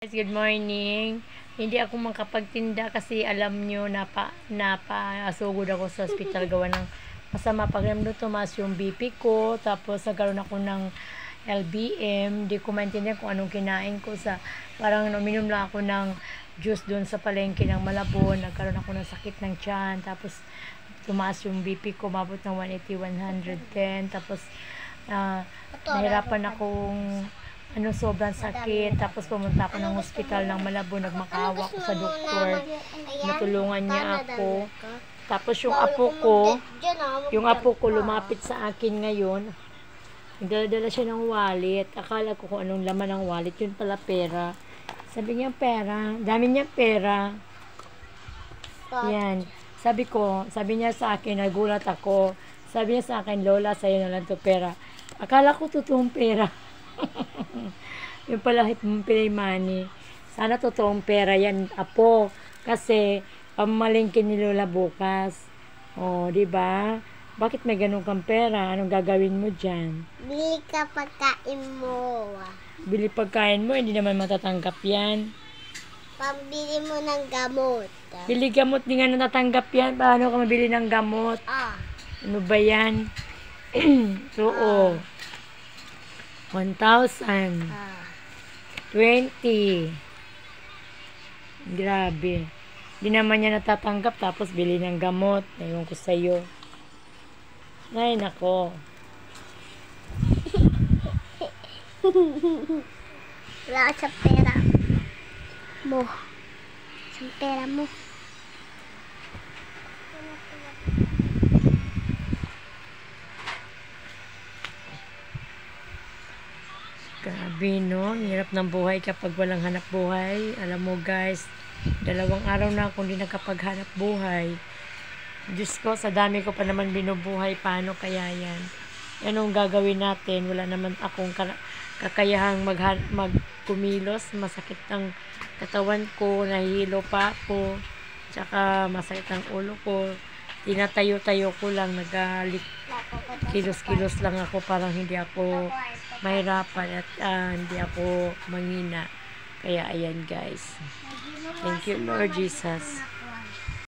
Good morning. Hindi ako makapagtinda kasi alam nyo asugod ako sa hospital gawa ng masama pakiramdam, tumaas yung BP ko, tapos nagkaroon ako ng LBM. Di ko maintindihan kung anong kinain ko, parang uminom lang ako ng juice doon sa palengke ng Malabon. Nagkaroon ako ng sakit ng tiyan, tapos tumaas yung BP ko, mabot ng 180, 110, tapos nahirapan akong sobrang sakit. Tapos pumunta ako ng hospital ng Malabo, nagmakaawa ako sa doktor, natulungan niya ako. Tapos yung apo ko lumapit sa akin ngayon, nagdala siya ng wallet. Akala ko kung anong laman ng wallet, yun pala pera. Sabi niya pera, dami niya pera. Yan, sabi niya sa akin, nagulat ako. Sabi niya sa akin, Lola, sa'yo na lang to pera. Akala ko totoong pera. Yung pala play money. Sana totoong pera yan, apo, kasi pamalingkin ni Lola bukas. Di ba? Bakit may ganun kang pera? Anong gagawin mo diyan? Bili ka pagkain mo. Bili pagkain mo, hindi naman matatanggap yan. Pambili mo ng gamot. Bili gamot, hindi nga natatanggap yan. Paano ka mabili ng gamot? Ano ba yan? So, 1,000. 20. Grabe. Hindi naman niya natatanggap, tapos bili ng gamot. Ewan ko sa'yo. Ay, nako. Wala ka sa pera mo. Sa pera mo. Grabe, no? Hirap ng buhay kapag walang hanap buhay. Alam mo guys, 2 araw na akong hindi nakapaghanap buhay. Diyos ko, sa dami ko pa naman binubuhay. Paano kaya yan? Anong gagawin natin? Wala naman akong kakayahang magkumilos. Masakit ang katawan ko. Nahihilo pa ako. Tsaka masakit ang ulo ko. Tinatayo-tayo ko lang. Kilos-kilos lang ako. Parang hindi ako mahirapan at hindi ako manghina. Kaya ayan guys. Thank you Lord Jesus.